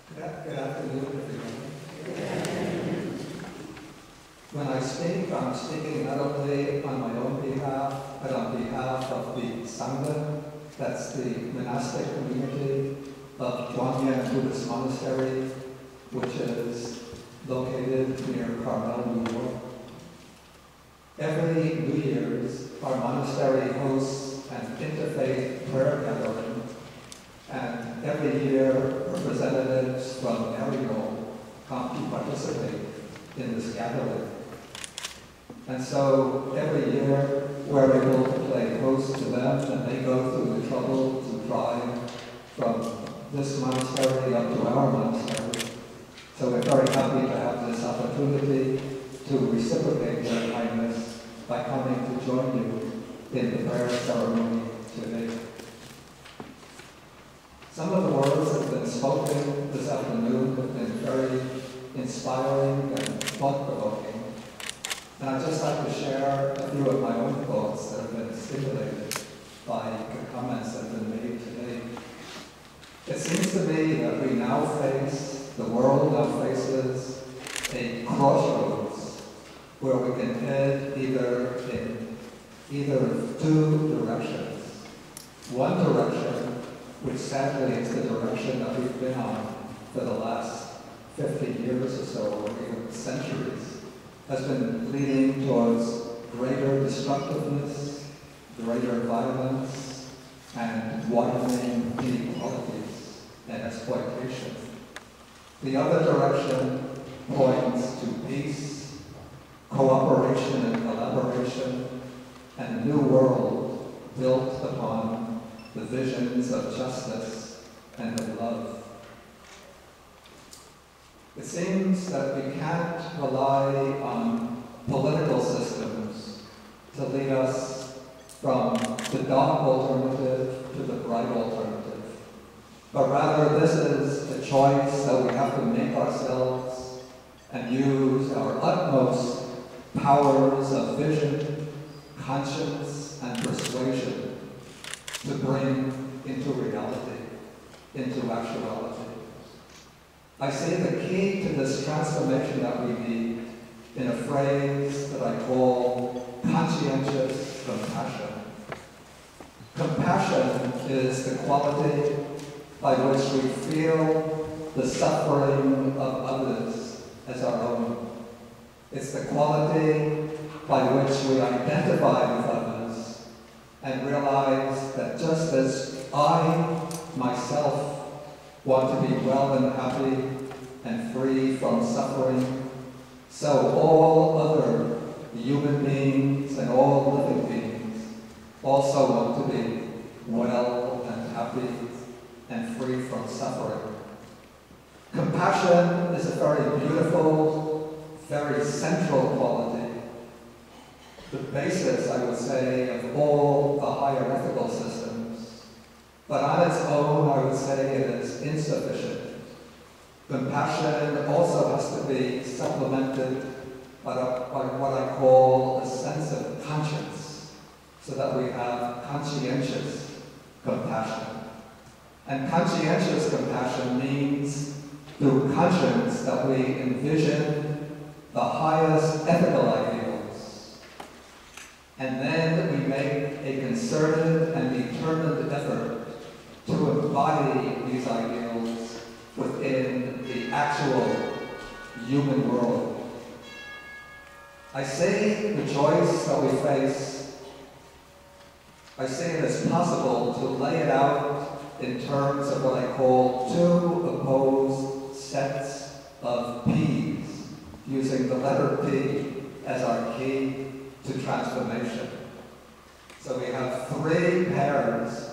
Good afternoon, everyone. When I speak, I'm speaking not only on my own behalf, but on behalf of the Sandra, that's the monastic community of Chuang Buddhist Monastery, which is located near Maryknoll, New York. Every New Year's, our monastery hosts an interfaith prayer gathering, and every year representatives from Maryknoll come to participate in this gathering. And so every year we're able to play host to them, and they go through the trouble to drive from this monastery up to our monastery. So we're very happy to have this opportunity to reciprocate their kindness by coming to join you in the prayer ceremony today. Some of the words that have been spoken this afternoon have been very inspiring and thought-provoking. And I'd just like to share a few of my own thoughts that have been stimulated by the comments that have been made today. It seems to me that we now face, the world now faces, a crossroads where we can head either of two directions. One direction, which sadly is the direction that we've been on for the last 50 years or so, or even centuries, has been leading towards greater destructiveness, greater violence, and widening inequalities and exploitation. The other direction points to peace, cooperation and collaboration, and a new world built upon the visions of justice and of love. It seems that we can't rely on political systems to lead us from the dark alternative to the bright alternative, but rather this is a choice that we have to make ourselves and use our utmost powers of vision, conscience, and persuasion to bring into reality, into actuality. I see the key to this transformation that we need in a phrase that I call conscientious compassion. Compassion is the quality by which we feel the suffering of others as our own. It's the quality by which we identify with others and realize that just as I, myself, want to be well and happy and free from suffering, so all other human beings and all living beings also want to be well and happy and free from suffering. Compassion is a very beautiful, very central quality. The basis, I would say, of all the higher ethical systems. But on its own, I would say it is insufficient. Compassion also has to be supplemented by what I call a sense of conscience, so that we have conscientious compassion. And conscientious compassion means, through conscience, that we envision the highest ethical ideals. And then we make a concerted and determined effort to embody these ideals within the actual human world. I see the choice that we face, I see it as possible to lay it out in terms of what I call two opposed sets of P's, using the letter P as our key to transformation. So we have three pairs,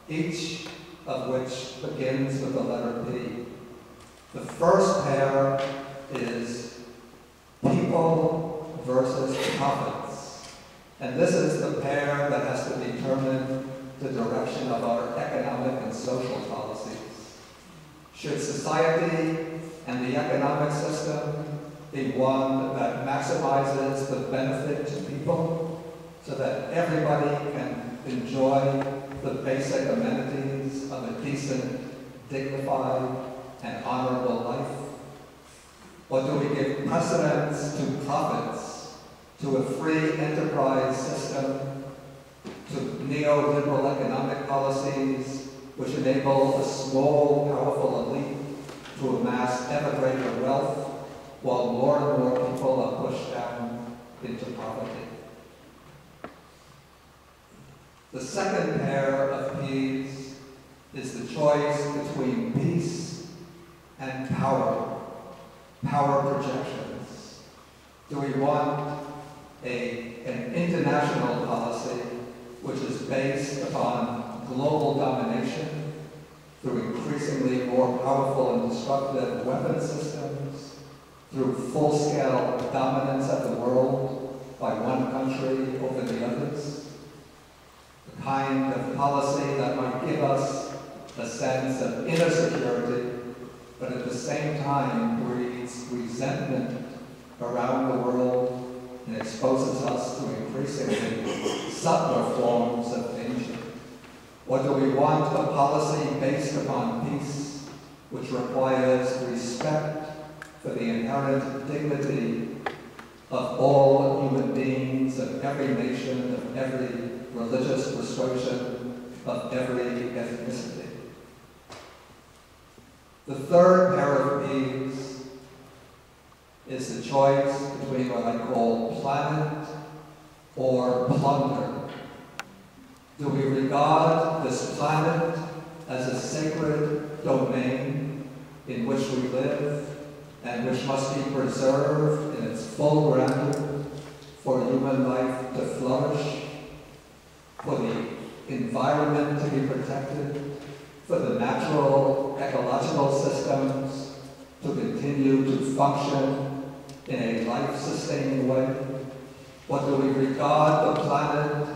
each of which begins with the letter P. The first pair is people versus profits. And this is the pair that has to determine the direction of our economic and social policies. Should society and the economic system be one that maximizes the benefit to people so that everybody can enjoy the basic amenities of a decent, dignified, and honorable life? Or do we give precedence to profits, to a free enterprise system, to neoliberal economic policies which enable a small, powerful elite to amass ever greater wealth, while more and more people are pushed down into poverty? The second pair of P's is the choice between peace and power projections. Do we want an international policy which is based upon global domination through increasingly more powerful and destructive weapon systems, through full-scale dominance of the world by one country over the others? The kind of policy that might give us a sense of inner security, but at the same time breeds resentment around the world and exposes us to increasingly subtler forms of danger? Or do we want a policy based upon peace, which requires respect for the inherent dignity of all human beings, of every nation, of every religious persuasion, of every ethnicity? The third pair of P's is the choice between what I call planet or plunder. Do we regard this planet as a sacred domain in which we live and which must be preserved in its full grandeur for human life to flourish, for the environment to be protected, for the natural ecological systems to continue to function in a life-sustaining way? Or do we regard the planet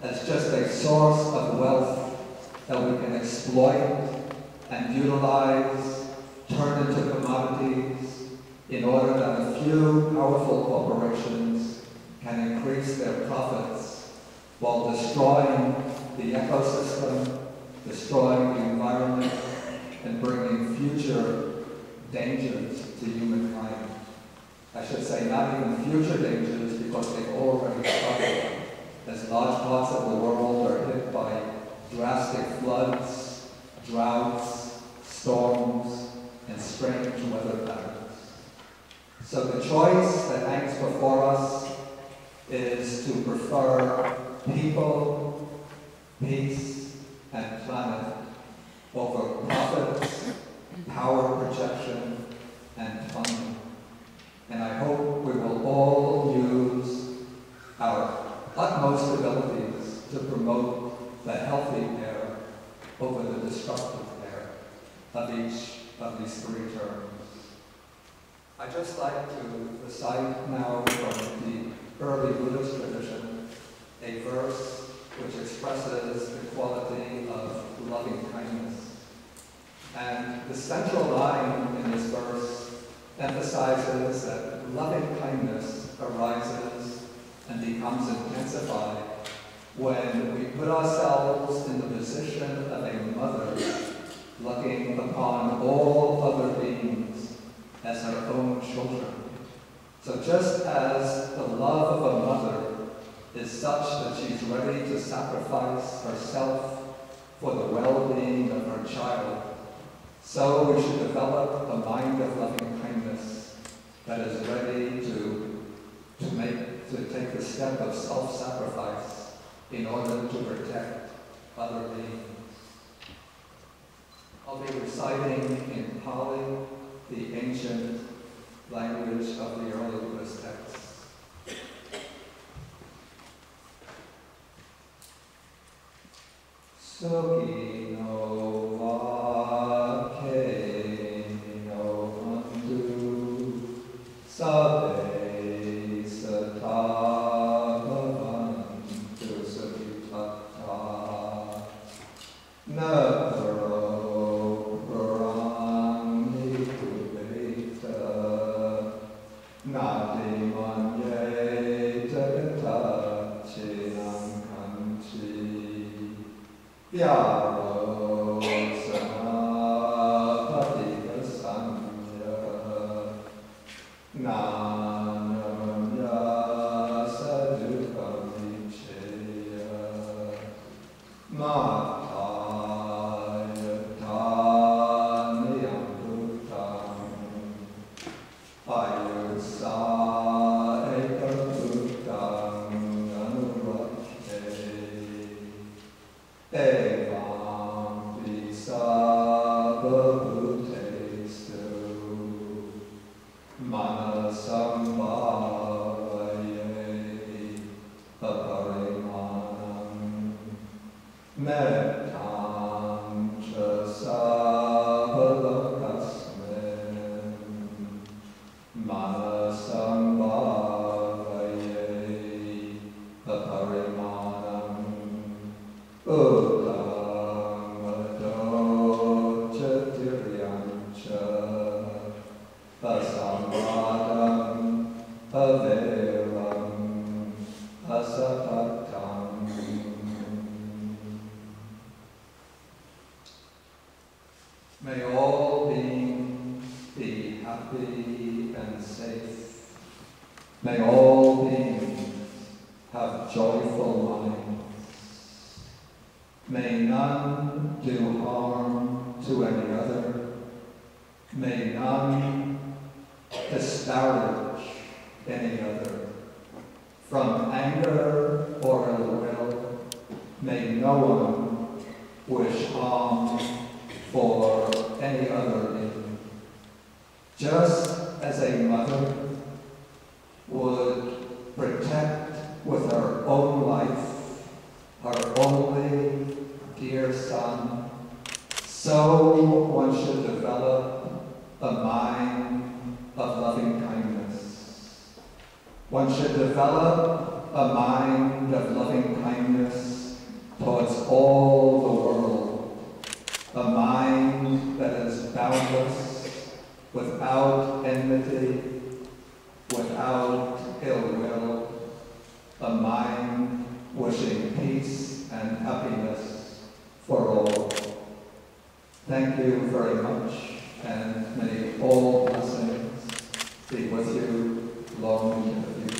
as just a source of wealth that we can exploit and utilize, turn into commodities, in order that a few powerful corporations can increase their profits while destroying the ecosystem, destroying the environment, and bringing future dangers to humankind? I should say not even future dangers, because they've already started, as large parts of the world are hit by drastic floods, droughts, storms, and strange weather patterns. So the choice that hangs before us is to prefer people, peace, and planet over profits, power projection, and funding. And I hope we will all use our utmost abilities to promote the healthy pair over the destructive pair of each of these three terms. I'd just like to recite now from the early Buddhist tradition a verse which expresses the quality of loving kindness. And the central line in this verse emphasizes that loving kindness arises and becomes intensified when we put ourselves in the position of a mother looking upon all other beings as her own children. So just as the love of a mother is such that she's ready to sacrifice herself for the well-being of her child, so we should develop a mind of loving kindness that is ready to take the step of self-sacrifice in order to protect other beings. I'll be reciting in Pali, the ancient language of the early Buddhist texts. Soki no wa ke no mandu sabe sata bhavantu sakitata nataro prarani kubeta nati manye jagata chinam kanchi. Yeah. May all beings be happy and safe. May all beings have joyful minds. May none do harm to any other. May none disparage any other. From anger or ill will, may no one wish harm for any other being. Just as a mother would protect with her own life her only dear son, so one should develop a mind of loving kindness. One should develop a mind of loving kindness towards all the world. A mind that is boundless, without enmity, without ill will, a mind wishing peace and happiness for all. Thank you very much, and may all blessings be with you long into the future.